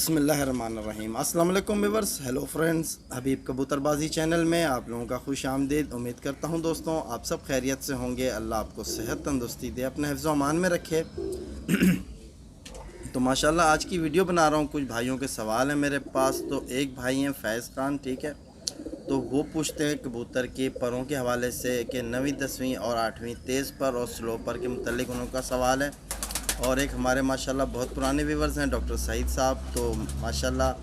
बिस्मिल्लाहिर्रहमानिर्रहीम। अस्सलाम वालेकुम व्यूअर्स, हेलो फ्रेंड्स। हबीब कबूतरबाजी चैनल में आप लोगों का खुश आमदीद। उम्मीद करता हूं दोस्तों आप सब खैरियत से होंगे। अल्लाह आपको सेहत तंदुरुस्ती दे, अपने हिफ्ज़ व अमान में रखे। तो माशाल्लाह आज की वीडियो बना रहा हूं। कुछ भाइयों के सवाल हैं मेरे पास। तो एक भाई हैं फैज़ खान, ठीक है। तो वो पूछते हैं कबूतर के परों के हवाले से कि 9वीं 10वीं और 8वीं तेज़ पर और स्लो पर के मुतल्लिक उनका सवाल है। और एक हमारे माशाल्लाह बहुत पुराने व्यूवर्स हैं डॉक्टर सईद साहब। तो माशाल्लाह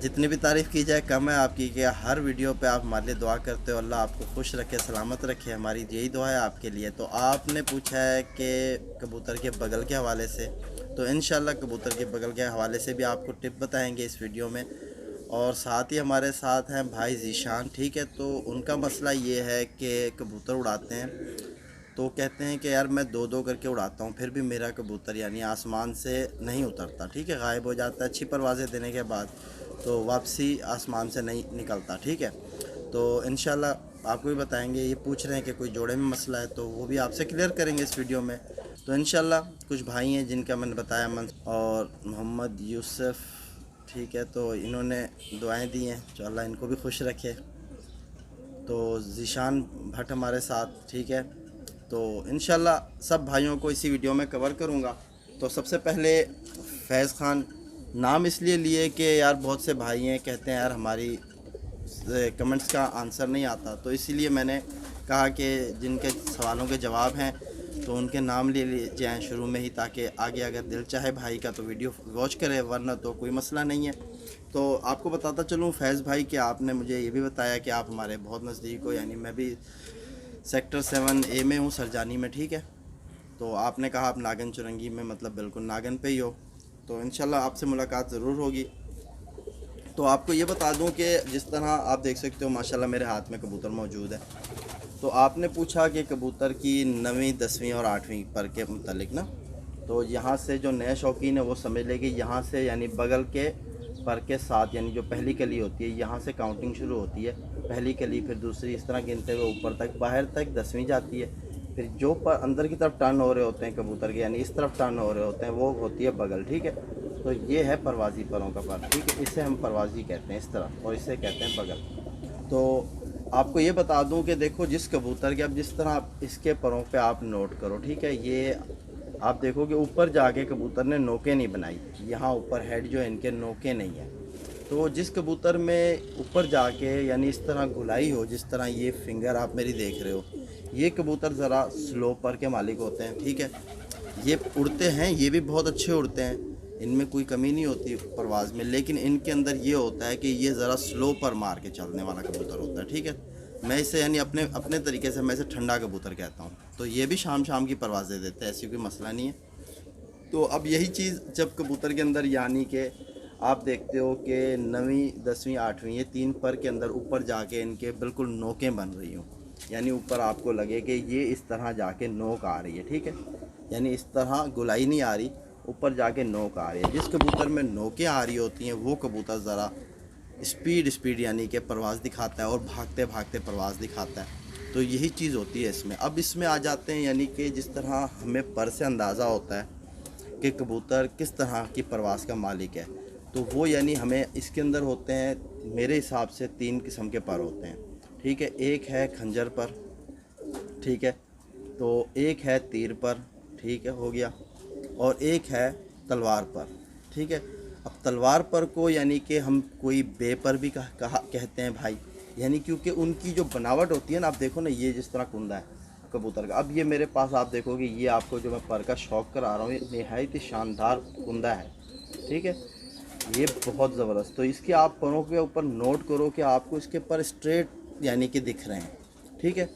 जितनी भी तारीफ़ की जाए कम है आपकी, कि हर वीडियो पे आप हमारे लिए दुआ करते हो। अल्लाह आपको खुश रखे, सलामत रखे, हमारी यही दुआ है आपके लिए। तो आपने पूछा है कि कबूतर के बगल के हवाले से, तो इंशाल्लाह कबूतर के बगल के हवाले से भी आपको टिप बताएंगे इस वीडियो में। और साथ ही हमारे साथ हैं भाई ज़ीशान, ठीक है। तो उनका मसला ये है कि कबूतर उड़ाते हैं तो कहते हैं कि यार मैं दो दो करके उड़ाता हूँ, फिर भी मेरा कबूतर यानी आसमान से नहीं उतरता, ठीक है, गायब हो जाता है। अच्छी परवाज़ें देने के बाद तो वापसी आसमान से नहीं निकलता, ठीक है। तो इंशाल्लाह आपको भी बताएंगे। ये पूछ रहे हैं कि कोई जोड़े में मसला है, तो वो भी आपसे क्लियर करेंगे इस वीडियो में। तो इंशाल्लाह कुछ भाई हैं जिनका मैंने बताया, और मोहम्मद यूसुफ, ठीक है। तो इन्होंने दुआएँ दी हैं, तो अल्लाह इनको भी खुश रखे। तो ज़ीशान भट्ट हमारे साथ, ठीक है। तो इंशाल्लाह सब भाइयों को इसी वीडियो में कवर करूँगा। तो सबसे पहले फैज़ खान नाम इसलिए लिए कि यार बहुत से भाई हैं कहते हैं यार हमारी कमेंट्स का आंसर नहीं आता, तो इसीलिए मैंने कहा कि जिनके सवालों के जवाब हैं तो उनके नाम ले लिए जाएँ शुरू में ही, ताकि आगे अगर दिल चाहे भाई का तो वीडियो वॉच करे, वरना तो कोई मसला नहीं है। तो आपको बताता चलूँ फैज़ भाई कि आपने मुझे ये भी बताया कि आप हमारे बहुत नज़दीक हो, यानी मैं भी सेक्टर 7A में हूँ, सरजानी में, ठीक है। तो आपने कहा आप नागन चुरंगी में, मतलब बिल्कुल नागन पे ही हो। तो इंशाल्लाह आपसे मुलाकात ज़रूर होगी। तो आपको ये बता दूं कि जिस तरह आप देख सकते हो माशाल्लाह मेरे हाथ में कबूतर मौजूद है। तो आपने पूछा कि कबूतर की 9वीं 10वीं और 8वीं पर के मुतल्लिक ना, तो यहाँ से जो नए शौकीन है वो समझ ले कि यहाँ से यानी बगल के पर के साथ, यानी जो पहली कली होती है यहाँ से काउंटिंग शुरू होती है। पहली कली, फिर दूसरी, इस तरह गिनते हुए ऊपर तक, बाहर तक 10वीं जाती है। फिर जो पर अंदर की तरफ टर्न हो रहे होते हैं कबूतर के, यानी इस तरफ टर्न हो रहे होते हैं, वो होती है बगल, ठीक है। तो ये है परवाज़ी परों का पर, ठीक है। इसे हम परवाज़ी कहते हैं इस तरह, और इसे कहते हैं बगल। तो आपको ये बता दूं कि देखो जिस कबूतर के, अब जिस तरह आप इसके परों पे आप नोट करो, ठीक है। ये आप देखो कि ऊपर जाके कबूतर ने नोकें नहीं बनाई, यहाँ ऊपर हेड जो है इनके नोकें नहीं है। तो जिस कबूतर में ऊपर जाके यानी इस तरह गुलाई हो, जिस तरह ये फिंगर आप मेरी देख रहे हो, ये कबूतर ज़रा स्लो पर के मालिक होते हैं, ठीक है। ये उड़ते हैं, ये भी बहुत अच्छे उड़ते हैं, इनमें कोई कमी नहीं होती परवाज़ में, लेकिन इनके अंदर ये होता है कि ये ज़रा स्लो पर मार के चलने वाला कबूतर होता है, ठीक है। मैं इसे यानी अपने तरीके से मैं इसे ठंडा कबूतर कहता हूँ। तो ये भी शाम शाम की परवाज़ें देते हैं, ऐसी कोई मसला नहीं है। तो अब यही चीज़ जब कबूतर के अंदर, यानी कि आप देखते हो कि 9वीं 10वीं 8वीं ये 3 पर के अंदर ऊपर जाके इनके बिल्कुल नोकें बन रही हों, यानी ऊपर आपको लगे कि ये इस तरह जाके नोक आ रही है, ठीक है। यानी इस तरह गुलाई नहीं आ रही, ऊपर जाके नोक आ रही है। जिस कबूतर में नोकें आ रही होती हैं वो कबूतर ज़रा स्पीड यानी कि परवाज़ दिखाता है, और भागते भागते परवाज़ दिखाता है। तो यही चीज़ होती है इसमें। अब इसमें आ जाते हैं, यानी कि जिस तरह हमें पर से अंदाज़ा होता है कि कबूतर किस तरह की परवाज़ का मालिक है, तो वो यानी हमें इसके अंदर होते हैं मेरे हिसाब से 3 किस्म के पर होते हैं, ठीक है। एक है खंजर पर, ठीक है। तो एक है तीर पर, ठीक है, हो गया। और एक है तलवार पर, ठीक है। अब तलवार पर को यानी कि हम कोई बे पर भी कहते हैं भाई, यानी क्योंकि उनकी जो बनावट होती है ना, आप देखो ना, ये जिस तरह कुंदा है कबूतर का। अब ये मेरे पास आप देखोगे, ये आपको जो मैं पर का शौक करा रहा हूँ, ये नहायत ही शानदार कुंदा है, ठीक है। ये बहुत ज़बरदस्त। तो इसके आप परों के ऊपर नोट करो कि आपको इसके पर स्ट्रेट यानी कि दिख रहे हैं, ठीक है।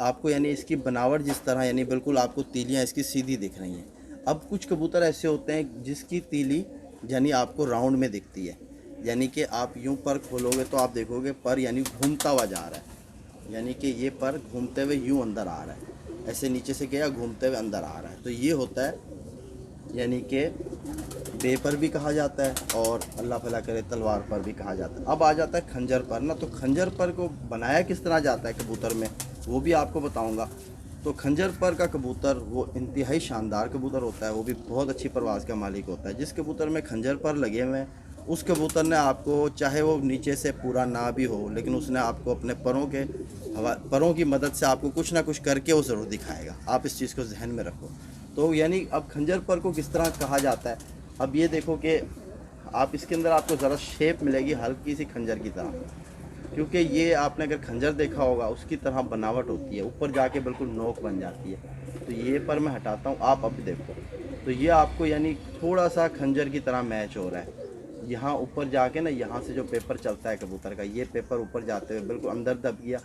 आपको यानी इसकी बनावट जिस तरह, यानी बिल्कुल आपको तीलियाँ इसकी सीधी दिख रही हैं। अब कुछ कबूतर ऐसे होते हैं जिसकी तीली यानी आपको राउंड में दिखती है, यानी कि आप यूं पर खोलोगे तो आप देखोगे पर यानी घूमता हुआ जा रहा है, यानी कि ये पर घूमते हुए यूं अंदर आ रहा है, ऐसे नीचे से गया घूमते हुए अंदर आ रहा है। तो ये होता है यानी कि बे पर भी कहा जाता है, और अल्लाह भला करे तलवार पर भी कहा जाता है। अब आ जाता है खंजर पर ना। तो खंजर पर को बनाया किस तरह जाता है कबूतर में, वो भी आपको बताऊंगा। तो खंजर पर का कबूतर वो इंतहाई शानदार कबूतर होता है, वो भी बहुत अच्छी परवाज़ का मालिक होता है। जिस कबूतर में खंजर पर लगे हुए हैं उस कबूतर ने आपको, चाहे वो नीचे से पूरा ना भी हो, लेकिन उसने आपको अपने परों की मदद से आपको कुछ ना कुछ करके वो ज़रूर दिखाएगा। आप इस चीज़ को जहन में रखो। तो यानी अब खंजर पर को किस तरह कहा जाता है, अब ये देखो कि आप इसके अंदर आपको ज़रा शेप मिलेगी हल्की सी खंजर की तरह, क्योंकि ये आपने अगर खंजर देखा होगा उसकी तरह बनावट होती है, ऊपर जाके बिल्कुल नोक बन जाती है। तो ये पर मैं हटाता हूँ, आप अब देखो तो ये आपको यानी थोड़ा सा खंजर की तरह मैच हो रहा है। यहाँ ऊपर जाके ना, यहाँ से जो पेपर चलता है कबूतर का, ये पेपर ऊपर जाते हुए बिल्कुल अंदर दब गया,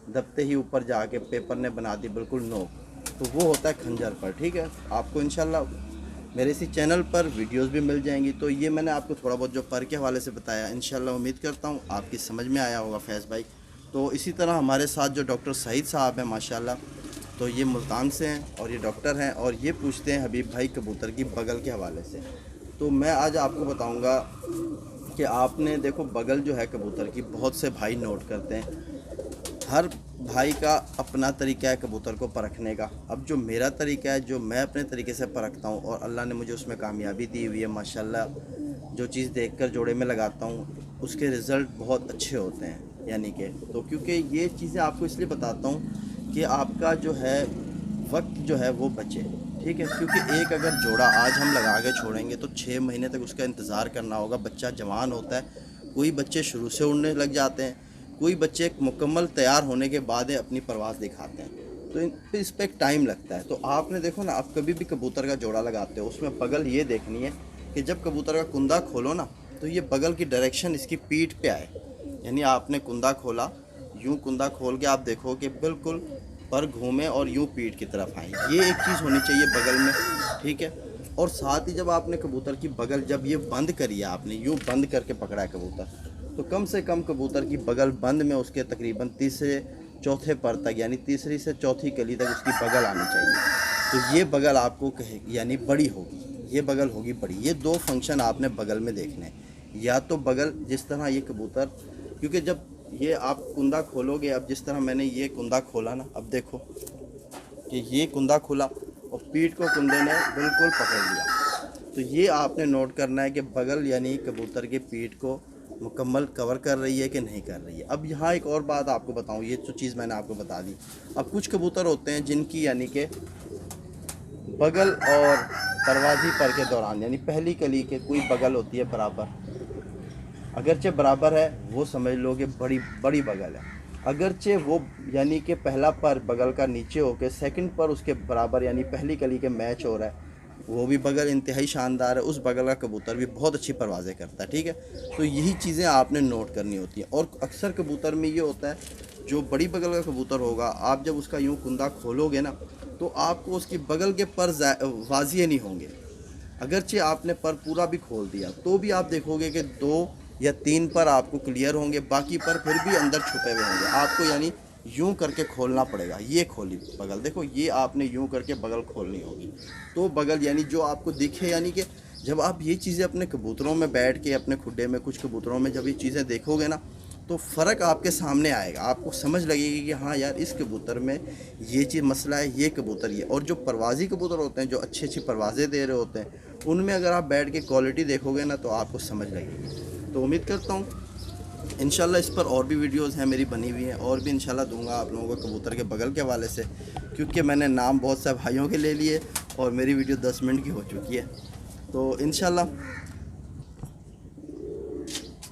दबते ही ऊपर जाके पेपर ने बना दी बिल्कुल नोक, तो वो होता है खंजर पर। ठीक है, आपको इंशाल्लाह मेरे इसी चैनल पर वीडियोस भी मिल जाएंगी। तो ये मैंने आपको थोड़ा बहुत जो पर के हवाले से बताया, इंशाल्लाह उम्मीद करता हूँ आपकी समझ में आया होगा फैज़ भाई। तो इसी तरह हमारे साथ जो डॉक्टर सईद साहब हैं माशाल्लाह, तो ये मुल्तान से हैं और ये डॉक्टर हैं और ये पूछते हैं हबीब भाई कबूतर की बगल के हवाले से। तो मैं आज आपको बताऊँगा कि आपने देखो बगल जो है कबूतर की, बहुत से भाई नोट करते हैं, हर भाई का अपना तरीका है कबूतर को परखने का। अब जो मेरा तरीका है, जो मैं अपने तरीके से परखता हूँ और अल्लाह ने मुझे उसमें कामयाबी दी हुई है माशाल्लाह, जो चीज़ देखकर जोड़े में लगाता हूँ उसके रिज़ल्ट बहुत अच्छे होते हैं। यानी कि तो क्योंकि ये चीज़ें आपको इसलिए बताता हूँ कि आपका जो है वक्त जो है वो बचे। ठीक है, क्योंकि एक अगर जोड़ा आज हम लगा के छोड़ेंगे तो 6 महीने तक उसका इंतज़ार करना होगा। बच्चा जवान होता है, कोई बच्चे शुरू से उड़ने लग जाते हैं, कोई बच्चे मुकम्मल तैयार होने के बाद अपनी परवाज़ दिखाते हैं, तो इस पर एक टाइम लगता है। तो आपने देखो ना, आप कभी भी कबूतर का जोड़ा लगाते हो उसमें बगल ये देखनी है कि जब कबूतर का कुंदा खोलो ना, तो ये बगल की डायरेक्शन इसकी पीठ पे आए। यानी आपने कुंदा खोला, यूँ कुंदा खोल के आप देखो कि बिल्कुल पर घूमे और यूँ पीठ की तरफ आए, ये एक चीज़ होनी चाहिए बगल में। ठीक है, और साथ ही जब आपने कबूतर की बगल जब ये बंद करी है, आपने यूँ बंद करके पकड़ा है कबूतर, तो कम से कम कबूतर की बगल बंद में उसके तकरीबन तीसरे चौथे पर तक, यानी तीसरी से चौथी कली तक उसकी बगल आनी चाहिए। तो ये बगल आपको कहे यानी बड़ी होगी, ये बगल होगी बड़ी। ये 2 फंक्शन आपने बगल में देखने हैं, या तो बगल जिस तरह ये कबूतर, क्योंकि जब ये आप कुंदा खोलोगे, अब जिस तरह मैंने ये कुंदा खोला ना, अब देखो कि ये कुंदा खुला और पीठ को कुंदे ने बिल्कुल पकड़ लिया। तो ये आपने नोट करना है कि बगल यानी कबूतर की पीठ को मुकम्मल कवर कर रही है कि नहीं कर रही है। अब यहाँ एक और बात आपको बताऊँ, ये तो चीज़ मैंने आपको बता दी। अब कुछ कबूतर होते हैं जिनकी यानी कि बगल और परवाज़ी पर के दौरान, यानी पहली कली के कोई बगल होती है बराबर, अगरचे बराबर है वो समझ लो कि बड़ी बड़ी बगल है। अगरचे वो यानी कि पहला पर बगल का नीचे होकर सेकंड पर उसके बराबर यानी पहली कली के मैच हो रहा है, वो भी बगल इंतहाई शानदार है, उस बगल का कबूतर भी बहुत अच्छी परवाज़ें करता है। ठीक है, तो यही चीज़ें आपने नोट करनी होती हैं। और अक्सर कबूतर में ये होता है, जो बड़ी बगल का कबूतर होगा, आप जब उसका यूँ कुंदा खोलोगे ना, तो आपको उसकी बगल के पर वाजिए नहीं होंगे। अगरचे आपने पर पूरा भी खोल दिया तो भी आप देखोगे कि 2 या 3 पर आपको क्लियर होंगे, बाकी पर फिर भी अंदर छुपे हुए होंगे। आपको यानी यूं करके खोलना पड़ेगा। ये खोली बगल, देखो ये आपने यूं करके बगल खोलनी होगी, तो बगल यानी जो आपको दिखे, यानी कि जब आप ये चीज़ें अपने कबूतरों में बैठ के अपने खुड्डे में कुछ कबूतरों में जब ये चीज़ें देखोगे ना, तो फ़र्क आपके सामने आएगा, आपको समझ लगेगी कि हाँ यार इस कबूतर में ये चीज़ मसला है, ये कबूतर ये। और जो परवाज़ी कबूतर होते हैं जो अच्छी अच्छी परवाज़ें दे रहे होते हैं, उनमें अगर आप बैठ के क्वालिटी देखोगे ना तो आपको समझ लगेगी। तो उम्मीद करता हूँ इंशाल्लाह इस पर और भी वीडियोस हैं मेरी बनी हुई हैं, और भी इंशाल्लाह दूंगा आप लोगों को कबूतर के बगल के हवाले से, क्योंकि मैंने नाम बहुत से भाइयों के ले लिए और मेरी वीडियो 10 मिनट की हो चुकी है। तो इंशाल्लाह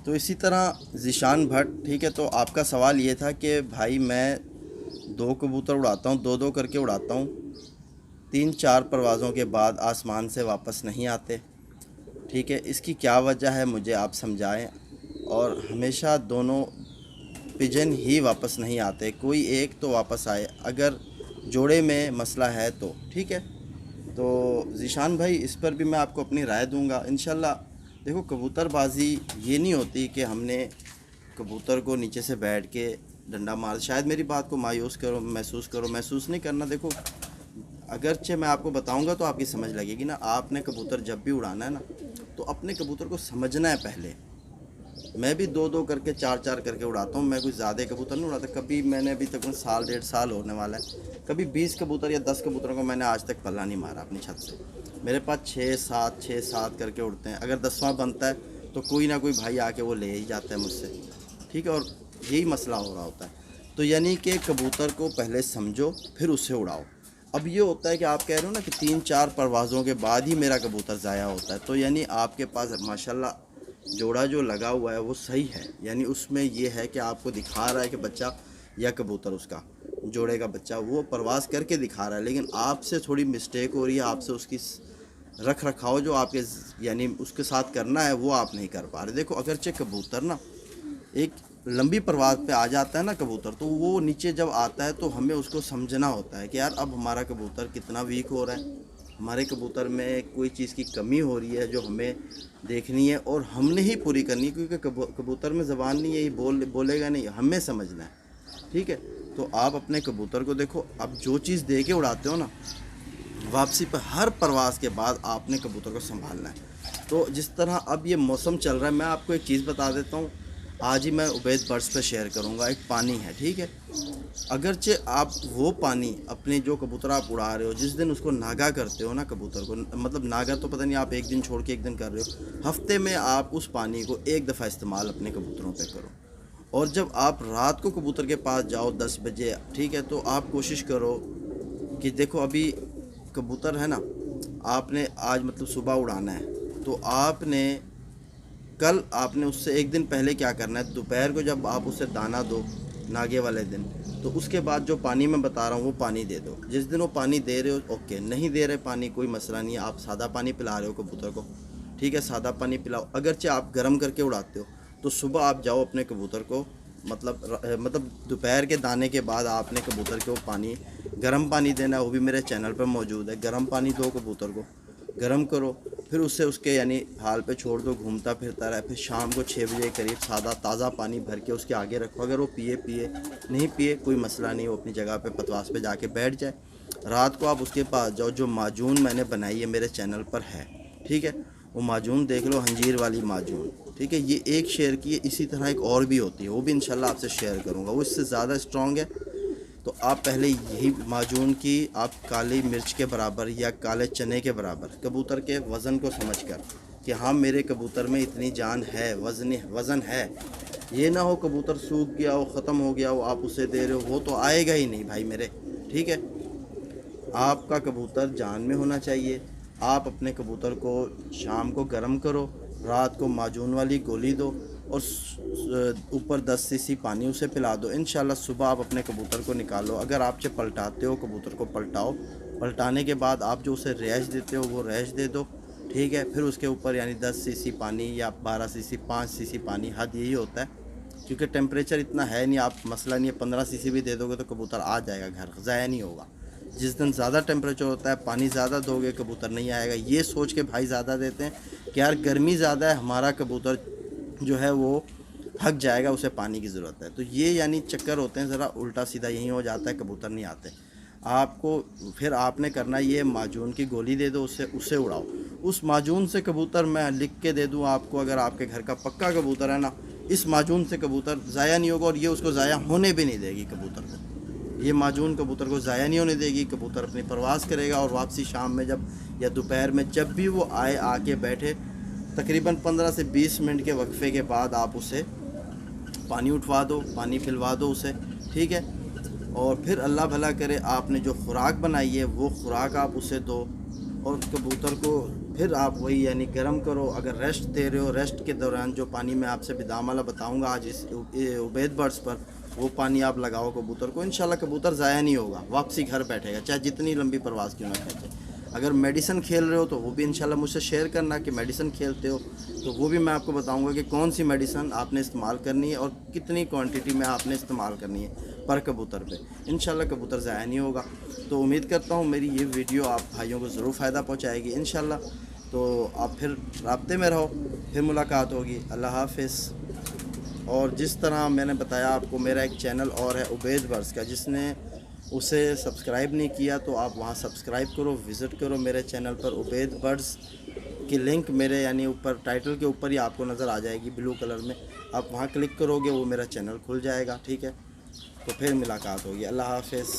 तो इसी तरह ज़ीशान भट्ट, ठीक है, तो आपका सवाल ये था कि भाई मैं 2 कबूतर उड़ाता हूँ, 2-2 करके उड़ाता हूँ, 3-4 परवाज़ों के बाद आसमान से वापस नहीं आते। ठीक है, इसकी क्या वजह है मुझे आप समझाएं। और हमेशा दोनों पिजन ही वापस नहीं आते, कोई एक तो वापस आए, अगर जोड़े में मसला है तो। ठीक है, तो ज़ीशान भाई इस पर भी मैं आपको अपनी राय दूंगा इंशाल्लाह। देखो कबूतरबाजी ये नहीं होती कि हमने कबूतर को नीचे से बैठ के डंडा मार, शायद मेरी बात को मायूस करो, महसूस नहीं करना। देखो अगरचे मैं आपको बताऊंगा तो आपकी समझ लगेगी ना। आपने कबूतर जब भी उड़ाना है ना, तो अपने कबूतर को समझना है पहले میں بھی 2-2 کر کے 4-4 کر کے اڑاتا ہوں. میں کوئی زیادہ کبوتر نہیں اڑاتا. کبھی میں نے ابھی تک 1.5 سال ہونے والا ہے, کبھی 20 کبوتر یا 10 کبوتروں کو میں نے آج تک پلہ نہیں مارا اپنی چھت سے. میرے پاس 6-7 کر کے اڑتے ہیں. اگر 10واں بنتا ہے تو کوئی نہ کوئی بھائی آ کے وہ لے ہی جاتا ہے مجھ سے, ٹھیک ہے. اور یہی مسئلہ ہو رہا ہوتا ہے. تو یعنی کہ کبوتر کو پہلے سمجھو پھر اسے اڑاؤ. اب یہ ہوتا ہے کہ آپ کہہ رہے ہو نا کہ 3-4 پروازوں کے بعد ہی میرا کبوتر ضائع ہوتا ہے, تو یعنی آپ کے پاس ماشاءاللہ جوڑا جو لگا ہوا ہے وہ صحیح ہے. یعنی اس میں یہ ہے کہ آپ کو دکھا رہا ہے کہ بچہ یا کبوتر اس کا جوڑے کا بچہ وہ پرواز کر کے دکھا رہا ہے, لیکن آپ سے تھوڑی مسٹیک ہو رہی ہے. آپ سے اس کی رکھ رکھاؤ جو آپ کے یعنی اس کے ساتھ کرنا ہے وہ آپ نہیں کر پا رہے. دیکھو اگرچہ کبوتر نا ایک لمبی پرواز پہ آ جاتا ہے نا کبوتر, تو وہ نیچے جب آتا ہے تو ہمیں اس کو سمجھنا ہوتا ہے کہ یار اب ہمارا کبوتر کتنا ویک ہو رہا ہے, ہمارے کبوتر میں کوئی چیز کی کمی ہو رہی ہے جو ہمیں دیکھنی ہے اور ہم نے ہی پوری کرنی ہے. کیونکہ کبوتر میں زبان نہیں ہے, یہ بولے گا نہیں, ہمیں سمجھنا ہے, ٹھیک ہے. تو آپ اپنے کبوتر کو دیکھو, اب جو چیز دے کے اڑاتے ہو نا, واپسی پہ ہر پرواز کے بعد آپ نے کبوتر کو سنبھالنا ہے. تو جس طرح اب یہ موسم چل رہا ہے, میں آپ کو ایک چیز بتا دیتا ہوں. آج ہی میں عبید برڈز پہ شیئر کروں گا. ایک پانی ہے, ٹھیک ہے. اگرچہ آپ وہ پانی اپنے جو کبوتر آپ اڑا رہے ہو, جس دن اس کو ناگا کرتے ہو نا کبوتر کو, مطلب ناگا تو پتہ نہیں آپ ایک دن چھوڑ کے ایک دن کر رہے ہو, ہفتے میں آپ اس پانی کو ایک دفعہ استعمال اپنے کبوتروں پہ کرو. اور جب آپ رات کو کبوتر کے پاس جاؤ 10 بجے, ٹھیک ہے, تو آپ کوشش کرو کہ دیکھو ابھی کبوتر ہے نا, آپ نے آج مطلب صبح اڑانا ہے, تو آپ نے کل آپ نے اس سے ایک دن پہلے کیا کرنا ہے, دوپہر کو جب آپ اسے دانہ دو ناگے والے دن, تو اس کے بعد جو پانی میں بتا رہا ہوں وہ پانی دے دو. جس دن وہ پانی دے رہے ہو اوکے, نہیں دے رہے پانی کوئی مسئلہ نہیں ہے, آپ سادہ پانی پلا رہے ہو کبوتر کو, ٹھیک ہے, سادہ پانی پلاؤ. اگرچہ آپ گرم کر کے اڑاتے ہو تو صبح آپ جاؤ اپنے کبوتر کو مطلب دوپہر کے دانے کے بعد آپ نے کبوتر کو پانی گرم پانی دینا ہے. وہ بھی میرے چینل پہ موجود ہے. گرم پانی دو کبوتر کو, گرم کرو, پھر اسے اس کے یعنی حال پہ چھوڑ دو, گھومتا پھرتا رہے. پھر شام کو 6 بجے کے قریب سادہ تازہ پانی بھر کے اس کے آگے رکھو. اگر وہ پیے نہیں پیے کوئی مسئلہ نہیں, وہ اپنی جگہ پہ پتواس پہ جا کے بیٹھ جائے. رات کو آپ اس کے پاس جاؤ. جو معجون میں نے بنائی ہے میرے چینل پر ہے, ٹھیک ہے, وہ معجون دیکھ لو, ہنجیر والی معجون, ٹھیک ہے. یہ ایک شیئر کی ہے, اسی طرح ایک اور بھی ہوتی ہے, وہ بھی انشاءاللہ آپ سے شیئر کروں گا, وہ اس سے زیادہ اسٹرانگ ہے. تو آپ پہلے یہی معجون کی آپ کالی مرچ کے برابر یا کالے چنے کے برابر کبوتر کے وزن کو سمجھ کر کہ ہاں میرے کبوتر میں اتنی جان ہے, وزن ہے. یہ نہ ہو کبوتر سوکھ گیا ہو, ختم ہو گیا ہو, آپ اسے دے رہے ہو, وہ تو آئے گا ہی نہیں بھائی میرے, ٹھیک ہے. آپ کا کبوتر جان میں ہونا چاہیے. آپ اپنے کبوتر کو شام کو گرم کرو, رات کو معجون والی گولی دو, اور اوپر 10 cc پانی اسے پلا دو. انشاءاللہ صبح آپ اپنے کبوتر کو نکالو. اگر آپ سے پلٹاتے ہو کبوتر کو پلٹاؤ, پلٹانے کے بعد آپ جو اسے رہائش دیتے ہو وہ رہائش دے دو, ٹھیک ہے. پھر اس کے اوپر یعنی 10 cc پانی یا 12 cc 5 cc پانی, حد یہی ہوتا ہے کیونکہ ٹیمپریچر اتنا ہے نہیں. آپ مسئلہ نہیں ہے, 15 cc بھی دے دو گے تو کبوتر آ جائے گا گھر, ضائع نہیں ہوگا. جس دن زیادہ ٹیمپریچر ہوتا ہے پانی زیادہ دو گے کبوتر نہیں آئے گا. یہ سوچ کے بھائی زیادہ دیتے ہیں کہ یار گرمی زیادہ ہے, ہمارا کبوتر جو ہے وہ تھک جائے گا, اسے پانی کی ضرورت ہے. تو یہ یعنی چکر ہوتے ہیں, ذرا الٹا سیدھا یہی ہو جاتا ہے, کبوتر نہیں آتے. آپ کو پھر آپ نے کرنا یہ معجون کی گولی دے دو, اسے اڑاؤ. اس معجون سے کبوتر میں لکھ کے دے دوں آپ کو, اگر آپ کے گھر کا پکا کبوتر ہے نا, اس معجون سے کبوتر ضائع نہیں ہوگا, اور یہ اس کو ضائع ہونے بھی نہیں دے گی کبوتر کو. یہ معجون کبوتر کو ضائع نہیں ہونے دے گی. کبوتر اپنی پرواز کرے گا, اور واپسی شام میں جب یا دوپہر میں جب بھی وہ آئے, آ کے بیٹھے, تقریباً 15 سے 20 منٹ کے وقفے کے بعد آپ اسے پانی اٹھوا دو, پانی پلوا دو اسے, ٹھیک ہے. اور پھر اللہ بھلا کرے آپ نے جو خوراک بنائی ہے وہ خوراک آپ اسے دو, اور کبوتر کو پھر آپ وہی یعنی گرم کرو. اگر ریسٹ دے رہے ہو, ریسٹ کے دوران جو پانی میں آپ سے بدام والا بتاؤں گا آج اس عبید برڈز پر, وہ پانی آپ لگاؤ کبوتر کو. انشاءاللہ کبوتر ضائع نہیں ہوگا, واپسی گھر بیٹھے گا, چاہے جتنی لمبی پرواز کیوں نہ کھینچے. اگر میڈیسن کھیل رہے ہو تو وہ بھی انشاءاللہ مجھ سے شیئر کرنا کہ میڈیسن کھیلتے ہو, تو وہ بھی میں آپ کو بتاؤں گا کہ کون سی میڈیسن آپ نے استعمال کرنی ہے اور کتنی کوانٹٹی میں آپ نے استعمال کرنی ہے پر کبوتر پہ. انشاءاللہ کبوتر ضائع نہیں ہوگا. تو امید کرتا ہوں میری یہ ویڈیو آپ بھائیوں کو ضرور فائدہ پہنچائے گی انشاءاللہ. تو آپ پھر رابطے میں رہو, پھر ملاقات ہوگی. اللہ حافظ. اور جس طرح میں نے بتایا آپ کو, میرا ایک چینل اور ہے عبید برڈز کا, جس نے اسے سبسکرائب نہیں کیا تو آپ وہاں سبسکرائب کرو, وزٹ کرو میرے چینل پر عبید برڈز. की लिंक मेरे यानी ऊपर टाइटल के ऊपर ही आपको नज़र आ जाएगी ब्लू कलर में, आप वहाँ क्लिक करोगे वो मेरा चैनल खुल जाएगा, ठीक है। तो फिर मुलाकात होगी। अल्लाह हाफ़िज़।